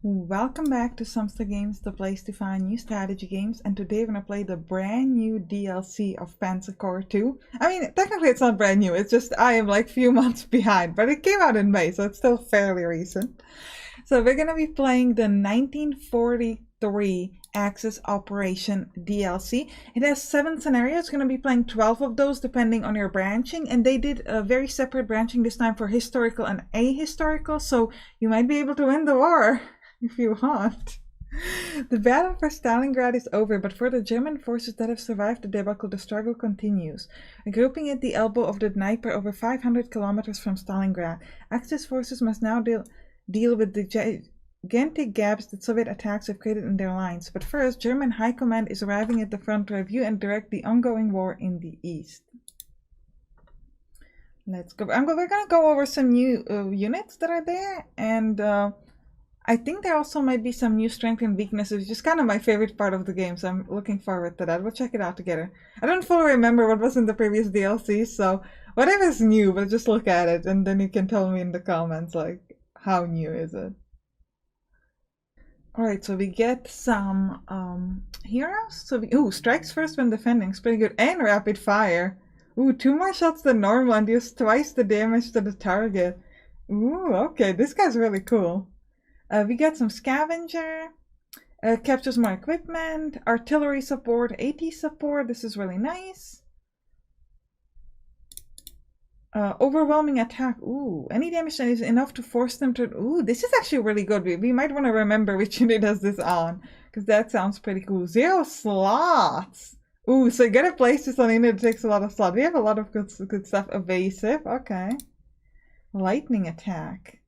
Welcome back to Sampstra Games, the place to find new strategy games, and today we're gonna play the brand new DLC of Panzer Corps 2. I mean, technically it's not brand new, it's just I am like few months behind, but it came out in May, so it's still fairly recent. So we're gonna be playing the 1943 Axis Operation DLC. It has 7 scenarios, you're gonna be playing 12 of those depending on your branching, and they did a very separate branching this time for historical and ahistorical, so you might be able to win the war. If you want. The battle for Stalingrad is over, but for the German forces that have survived the debacle, the struggle continues. Grouping at the elbow of the Dnieper over 500 kilometers from Stalingrad, Axis forces must now deal with the gigantic gaps that Soviet attacks have created in their lines. But first, German High Command is arriving at the front to review and direct the ongoing war in the east. Let's go. We're going to go over some new units that are there, and I think there also might be some new strength and weaknesses, which is kind of my favorite part of the game, so I'm looking forward to that. We'll check it out together. I don't fully remember what was in the previous DLC, so whatever's new, we'll just look at it, and then you can tell me in the comments, like, how new is it? Alright, so we get some heroes. So ooh, strikes first when defending, it's pretty good. And rapid fire. Ooh, 2 more shots than normal and deals twice the damage to the target. Ooh, okay, this guy's really cool. We got some scavenger, captures more equipment, artillery support, AT support, this is really nice. Overwhelming attack, ooh, any damage that is enough to force them to, ooh, this is actually really good. We might want to remember which unit has this on, because that sounds pretty cool. 0 slots! Ooh, so you gotta place this on a unit that takes a lot of slots. We have a lot of good stuff. Evasive, okay. Lightning attack.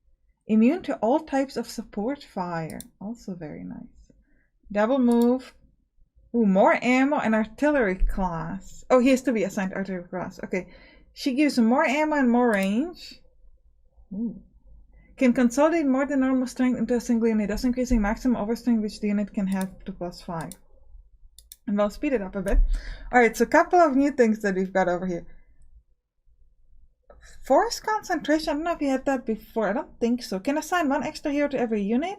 Immune to all types of support fire. Also very nice. Double move. Ooh, more ammo and artillery class. Oh, he has to be assigned artillery class. Okay. She gives more ammo and more range. Ooh. Can consolidate more than normal strength into a single unit, thus increasing maximum overstrength which the unit can have to +5. And we'll speed it up a bit. Alright, so a couple of new things that we've got over here. Force concentration, I don't know if you had that before, I don't think so. Can assign 1 extra hero to every unit.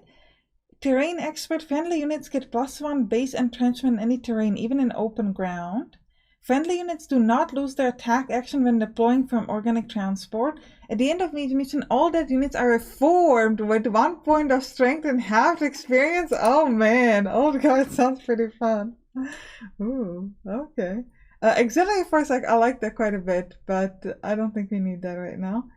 Terrain expert, friendly units get +1 base entrenchment in any terrain, even in open ground. Friendly units do not lose their attack action when deploying from organic transport. At the end of each mission, all dead units are reformed with 1 point of strength and half experience. Oh man, old guard sounds pretty fun. Ooh, okay. Auxiliary force, I like that quite a bit, but I don't think we need that right now.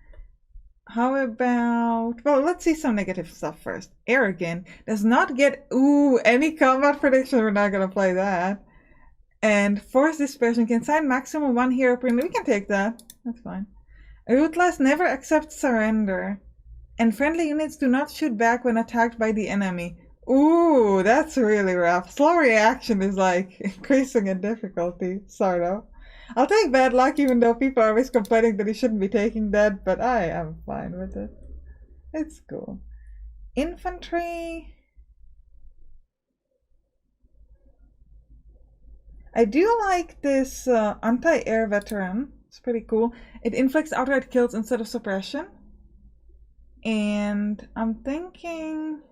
How about, well, let's see some negative stuff first. Arrogant does not get, ooh, any combat prediction. We're not going to play that. And force dispersion can assign maximum 1 hero per unit. We can take that. That's fine. Ruthless never accepts surrender. And friendly units do not shoot back when attacked by the enemy. Ooh, that's really rough. Slow reaction is like increasing in difficulty, sort of. I'll take bad luck even though people are always complaining that he shouldn't be taking that, but I am fine with it. It's cool. Infantry. I do like this anti-air veteran. It's pretty cool. It inflicts outright kills instead of suppression. And I'm thinking...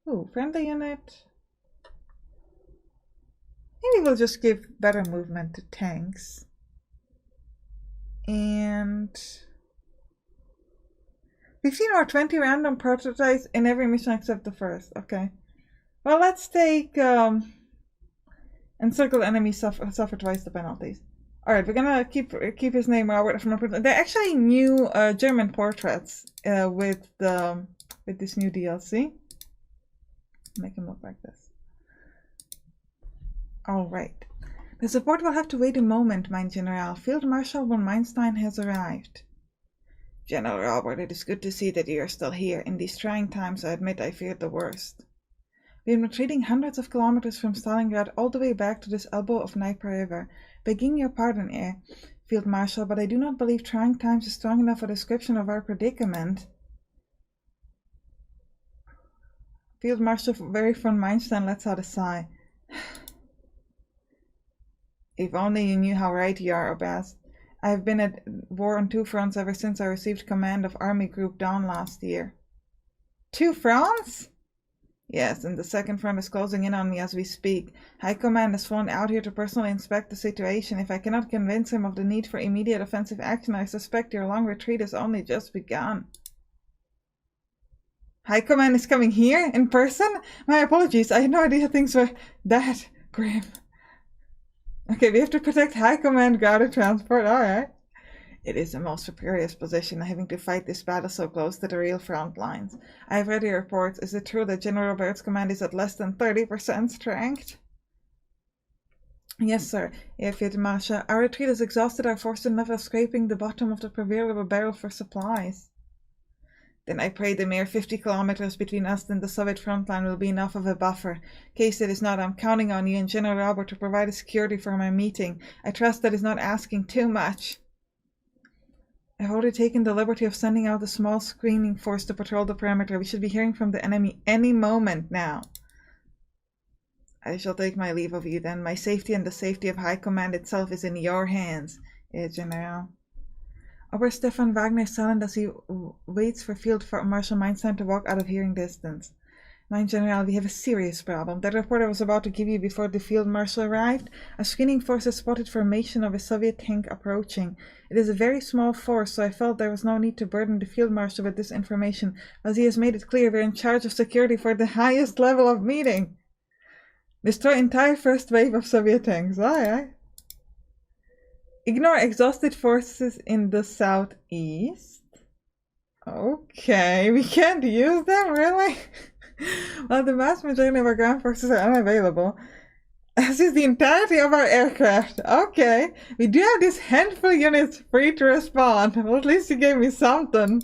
ooh, friendly unit. Maybe we'll just give better movement to tanks. And 15 or 20 random prototypes in every mission except the first. Okay. Well, let's take encircle enemies suffer twice the penalties. Alright, we're gonna keep his name Robert from they're actually new German portraits with this new DLC. Make him look like this. Alright. The support will have to wait a moment, mein General. Field Marshal von Meinstein has arrived. General Robert, it is good to see that you are still here. In these trying times, I admit I feared the worst. We have been retreating hundreds of kilometers from Stalingrad all the way back to this elbow of Dnieper River. Begging your pardon, Field Marshal, but I do not believe trying times is strong enough for description of our predicament. Field Marshal very von Meinstein lets out a sigh. If only you knew how right you are, Obast. I have been at war on 2 fronts ever since I received command of Army Group Dawn last year. 2 fronts? Yes, and the second front is closing in on me as we speak. High Command has flown out here to personally inspect the situation. If I cannot convince him of the need for immediate offensive action, I suspect your long retreat has only just begun. High Command is coming here in person? My apologies, I had no idea things were that grim. Okay, we have to protect High Command guarded transport, alright. It is the most precarious position, having to fight this battle so close to the real front lines. I have read your reports. Is it true that General Baird's command is at less than 30% strength? Yes, sir. Fiat Masha. Our retreat is exhausted, our forces enough of scraping the bottom of the proverbial barrel for supplies. Then I pray the mere 50 kilometers between us and the Soviet front line will be enough of a buffer. In case it is not, I'm counting on you and General Robert to provide a security for my meeting. I trust that is not asking too much. I've already taken the liberty of sending out a small screening force to patrol the perimeter. We should be hearing from the enemy any moment now. I shall take my leave of you then. My safety and the safety of High Command itself is in your hands, General. Oberst Stefan Wagner is silent as he waits for Field Marshal Meinstein to walk out of hearing distance. Mein General, we have a serious problem. That report I was about to give you before the Field Marshal arrived, a screening force has spotted formation of a Soviet tank approaching. It is a very small force, so I felt there was no need to burden the Field Marshal with this information, as he has made it clear we're in charge of security for the highest level of meeting. Destroy entire first wave of Soviet tanks. Aye. Ignore exhausted forces in the southeast. Okay, we can't use them, really? Well, the vast majority of our ground forces are unavailable, as is the entirety of our aircraft. Okay, we do have these handful units free to respond. Well, at least you gave me something.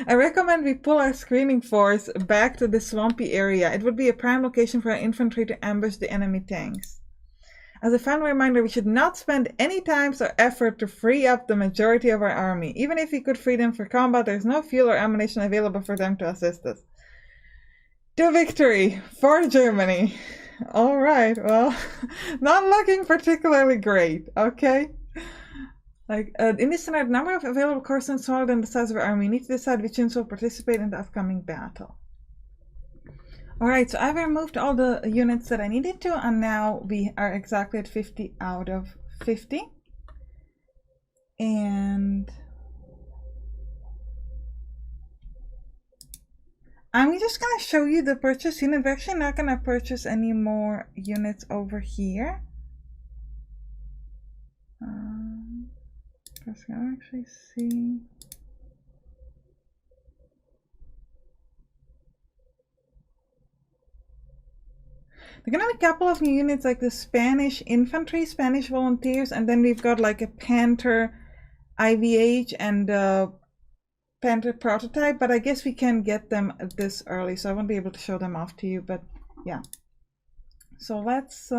I recommend we pull our screening force back to the swampy area. It would be a prime location for our infantry to ambush the enemy tanks. As a final reminder, we should not spend any time or effort to free up the majority of our army. Even if we could free them for combat, there is no fuel or ammunition available for them to assist us. To victory for Germany. Alright, well, not looking particularly great, okay? In this scenario, the number of available corps is smaller than the size of our army. We need to decide which units will participate in the upcoming battle. Alright, so I've removed all the units that I needed to, and now we are exactly at 50 out of 50. And I'm just going to show you the purchase unit. We're actually not going to purchase any more units over here. Let's actually see. There are going to be a couple of new units like the Spanish infantry, Spanish volunteers, and then we've got like a Panther IVH and a Panther prototype, but I guess we can get them this early, so I won't be able to show them off to you, but yeah. So let's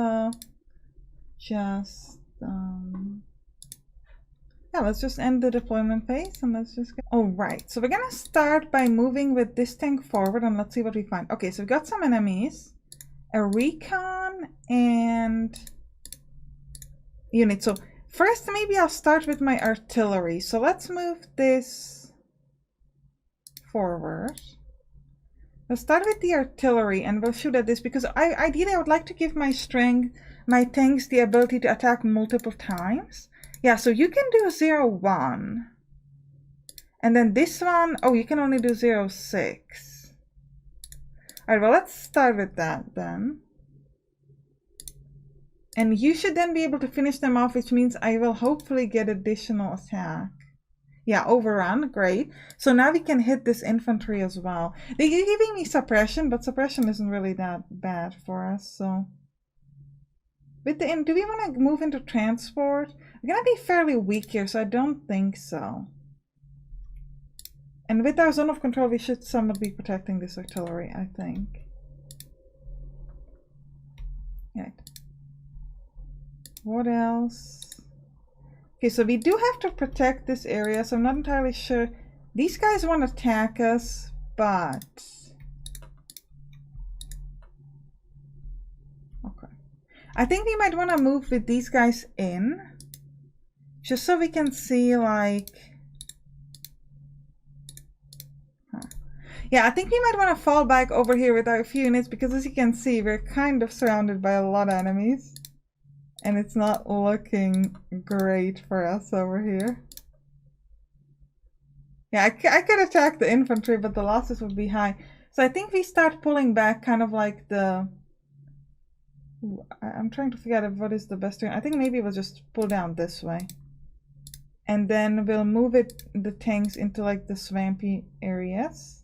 let's just end the deployment phase and let's just get... Oh, right. So we're going to start by moving with this tank forward and let's see what we find. Okay, so we've got some enemies, a recon, and unit. So first, maybe I'll start with my artillery. So let's move this forward. We'll start with the artillery and we'll shoot at this because ideally I would like to give my tanks the ability to attack multiple times. Yeah, so you can do 0-1. And then this one, oh, you can only do 0-6. Alright, well, let's start with that then. And you should then be able to finish them off, which means I will hopefully get additional attack. Yeah, overrun, great. So now we can hit this infantry as well. They're giving me suppression, but suppression isn't really that bad for us, so... With the do we want to move into transport? We're going to be fairly weak here, so I don't think so. And with our zone of control, we should somewhat be protecting this artillery, I think. Right. What else? Okay, so we do have to protect this area, so I'm not entirely sure. These guys want to attack us, but... Okay. I think we might want to move with these guys in, just so we can see, like... Yeah, I think we might want to fall back over here with our few units because as you can see, we're kind of surrounded by a lot of enemies. And it's not looking great for us over here. Yeah, I could attack the infantry, but the losses would be high. So I think we start pulling back kind of like the... I'm trying to figure out what is the best way. I think maybe we'll just pull down this way. And then we'll move the tanks into like the swampy areas.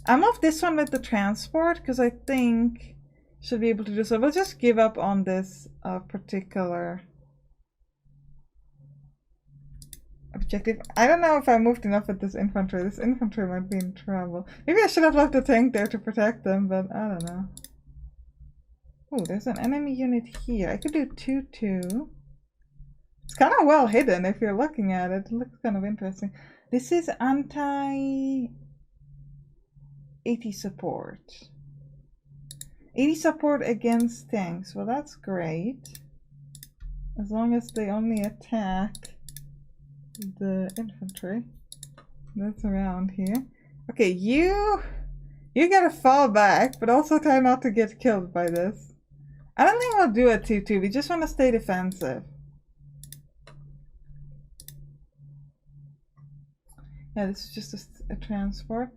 I'll move this one with the transport because I think should be able to do so. We'll just give up on this particular objective. I don't know if I moved enough with this infantry. This infantry might be in trouble. Maybe I should have left the tank there to protect them, but I don't know. Oh, there's an enemy unit here. I could do 2-2. It's kind of well hidden if you're looking at it. It looks kind of interesting. This is anti-80 support. 80 support against tanks. Well, that's great. As long as they only attack the infantry that's around here. Okay, you gotta fall back, but also try not to get killed by this. I don't think we'll do a 2-2. We just want to stay defensive. Yeah, this is just a transport.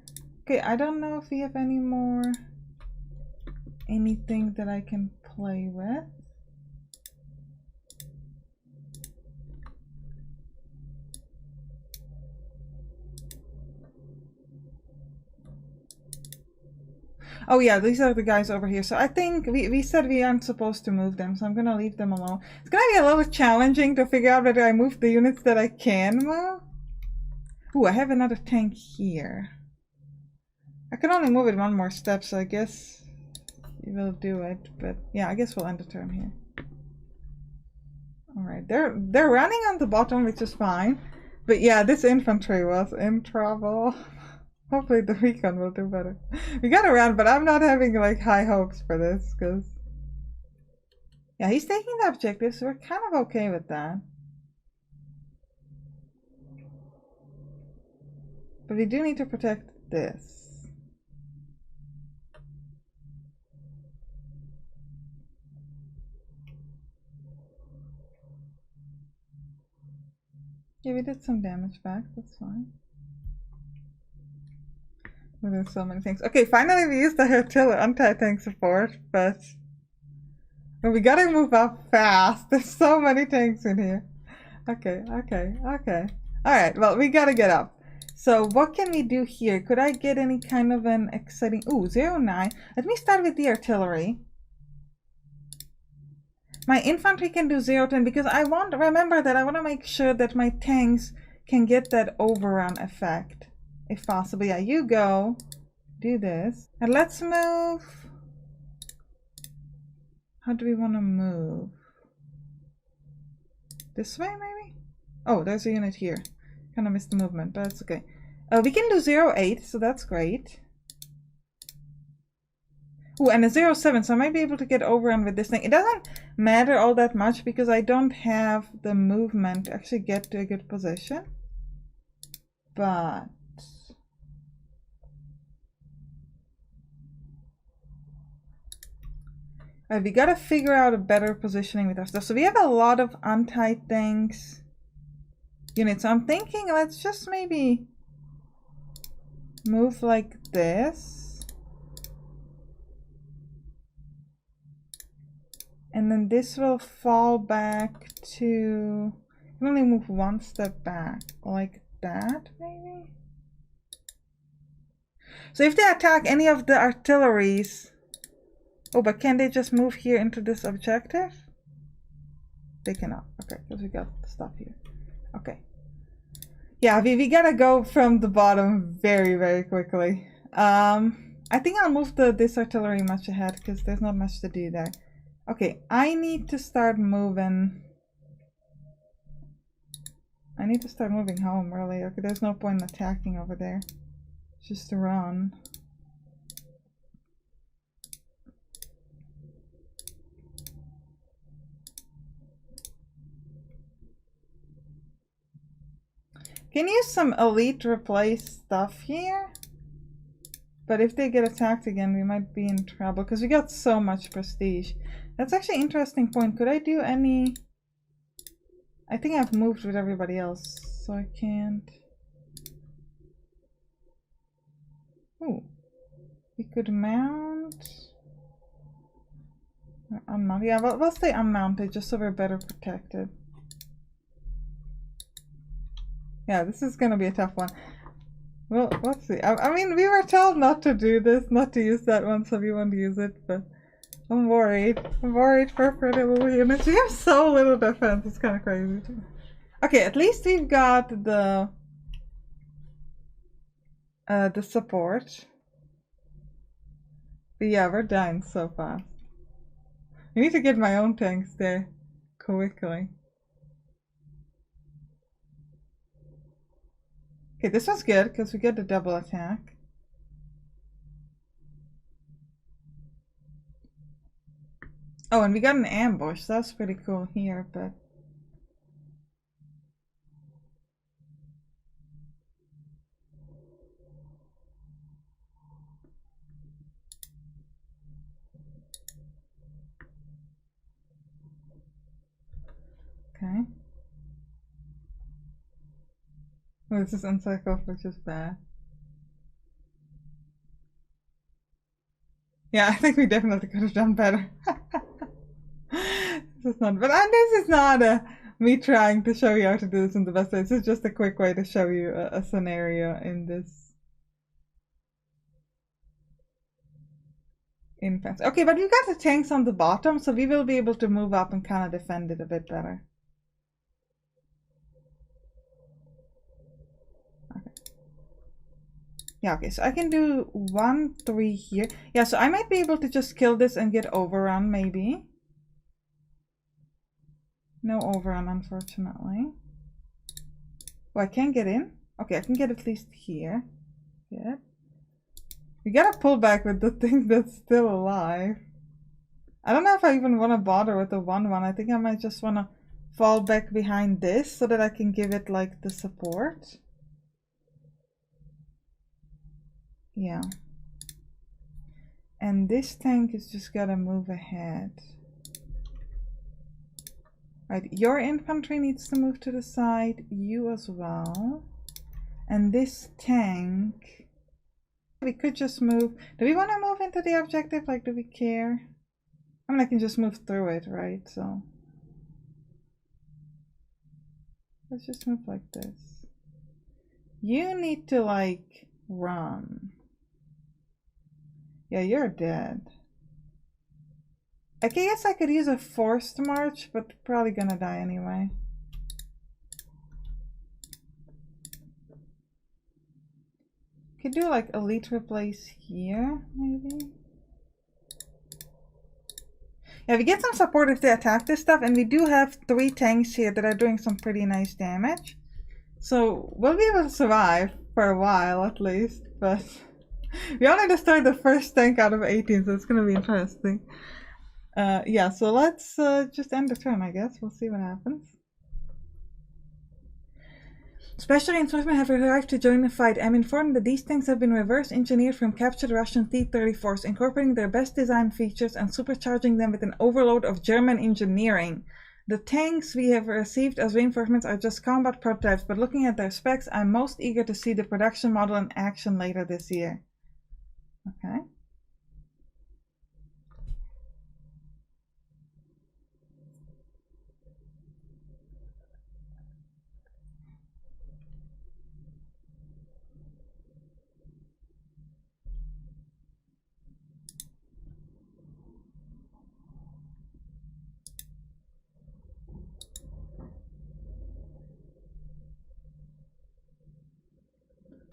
Okay, I don't know if we have anything that I can play with. Oh yeah, these are the guys over here. So I think we said we aren't supposed to move them, so I'm gonna leave them alone. It's gonna be a little challenging to figure out whether I move the units that I can move. Ooh, I have another tank here. I can only move it one more step, so I guess we'll do it. But yeah, I guess we'll end the turn here. Alright, they're running on the bottom, which is fine. But yeah, this infantry was in trouble. Hopefully the recon will do better. We got around, but I'm not having like high hopes for this, because... Yeah, he's taking the objective, so we're kind of okay with that. But we do need to protect this. Yeah, we did some damage back, that's fine. Oh, there's so many things. Okay, finally we used the artillery anti-tank support, but we gotta move up fast. There's so many tanks in here. Okay. Alright, well, we gotta get up. So what can we do here? Could I get any kind of an exciting... Ooh, 09. Let me start with the artillery. My infantry can do 0-10 because I want to make sure that my tanks can get that overrun effect. If possible. Yeah, you go. Do this. And let's move... How do we want to move? This way, maybe? Oh, there's a unit here. Kind of missed the movement, but that's okay. We can do 0-8, so that's great. Ooh, and a 0-7, so I might be able to get overrun with this thing. It doesn't matter all that much because I don't have the movement to actually get to a good position. But... we gotta figure out a better positioning with our stuff. So we have a lot of anti-tanks units. So I'm thinking let's just maybe move like this. And then this will fall back to... I can only move one step back. Like that, maybe? So if they attack any of the artilleries... Oh, but can they just move here into this objective? They cannot. Okay, because we got stuff here. Okay. Yeah, we gotta go from the bottom very, very quickly. I think I'll move this artillery much ahead because there's not much to do there. Okay, I need to start moving. I need to start moving home, really. Okay, there's no point in attacking over there. Just to run. Can use some elite replace stuff here. But if they get attacked again, we might be in trouble because we got so much prestige. That's actually an interesting point. Could I do any... I think I've moved with everybody else, so I can't... Ooh. We could mount... Unmount. Yeah, we'll stay unmounted just so we're better protected. Yeah, this is gonna be a tough one. Well, let's see. I mean, we were told not to do this, not to use that one, so we won't use it, but I'm worried. I'm worried for pretty little units. We have so little defense, it's kind of crazy. Okay, at least we've got the support. But yeah, we're dying so fast. I need to get my own tanks there quickly. Okay, this was good because we get the double attack. Oh, and we got an ambush. That's pretty cool here, but... Okay. Oh, this is uncycled, which is bad. Yeah, I think we definitely could have done better. This is not, but this is not me trying to show you how to do this in the best way. This is just a quick way to show you a scenario in this. Infants. Okay, but we've got the tanks on the bottom, so we will be able to move up and kind of defend it a bit better. Okay. Yeah, okay, so I can do 1, 3 here. Yeah, so I might be able to just kill this and get overrun, maybe. No overrun, unfortunately. Oh, I can't get in? Okay, I can get at least here. Good. We gotta pull back with the thing that's still alive. I don't know if I even want to bother with the 1-1. I think I might just want to fall back behind this so that I can give it like the support. Yeah. And this tank is just gotta move ahead. Right, your infantry needs to move to the side, you as well. And this tank, we could just move. Do we want to move into the objective? Like, do we care? I mean, I can just move through it, right? So let's just move like this. You need to like run. Yeah, you're dead. I guess I could use a forced march, but probably gonna die anyway. Could do like elite replace here, maybe. Yeah, we get some support if they attack this stuff, and we do have 3 tanks here that are doing some pretty nice damage. So we'll be able to survive for a while at least, but we only destroyed the first tank out of 18, so it's gonna be interesting. Yeah, so let's just end the turn, I guess. We'll see what happens. Special reinforcements have arrived to join the fight. I'm informed that these tanks have been reverse engineered from captured Russian T-34s, incorporating their best design features and supercharging them with an overload of German engineering. The tanks we have received as reinforcements are just combat prototypes, but looking at their specs, I'm most eager to see the production model in action later this year. Okay.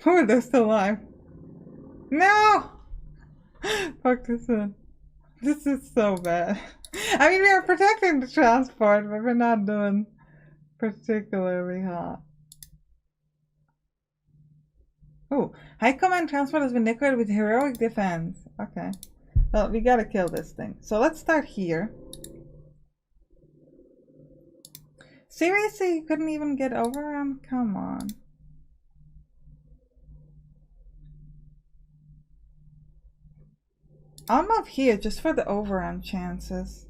Oh, they're still alive. No! Fuck this one. This is so bad. I mean, we are protecting the transport, but we're not doing particularly hot. Oh, High Command transport has been decorated with heroic defense. Okay. Well, we gotta kill this thing. So let's start here. Seriously, you couldn't even get over him? Come on. I'll move here just for the overrun chances.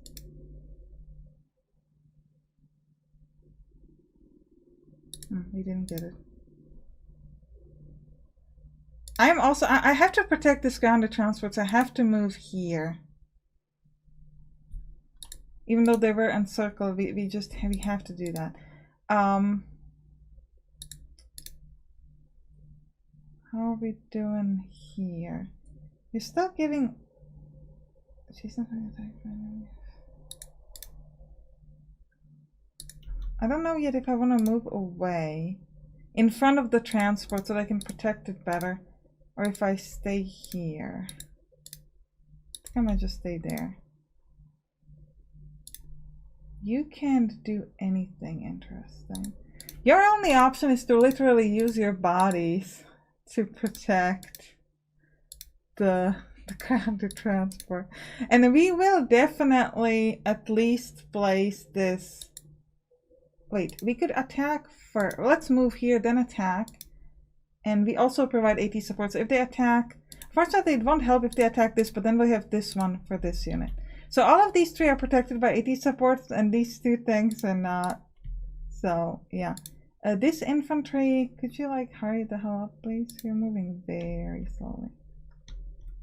We didn't get it. I'm also, I have to protect this grounded transport, so I have to move here. Even though they were encircled, we have to do that. How are we doing here? You're still giving. She's not going to attack. I don't know yet if I want to move away in front of the transport so that I can protect it better, or if I stay here. I think I might just stay there. You can't do anything interesting. Your only option is to literally use your bodies to protect the grounded transport. And we will definitely at least place this. Wait, we could attack first. Let's move here, then attack. And we also provide AT support. So if they attack, fortunately it won't help if they attack this, but then we have this one for this unit. So all of these three are protected by AT supports, and these two things are not. So yeah. This infantry, could you like hurry the hell up, please? You're moving very slowly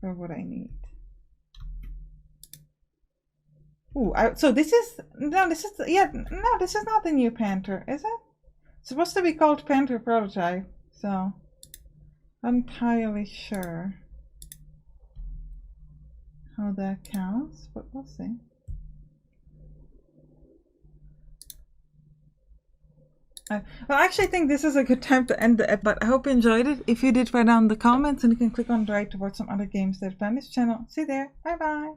for what I need. Ooh, so this is this is not the new Panther, is it? It's supposed to be called Panther Prototype, so I'm entirely sure how that counts, but we'll see. Well, I actually think this is a good time to end the episode, but I hope you enjoyed it. If you did, write down in the comments, and you can click on the right to watch some other games that are on this channel. See you there. Bye bye.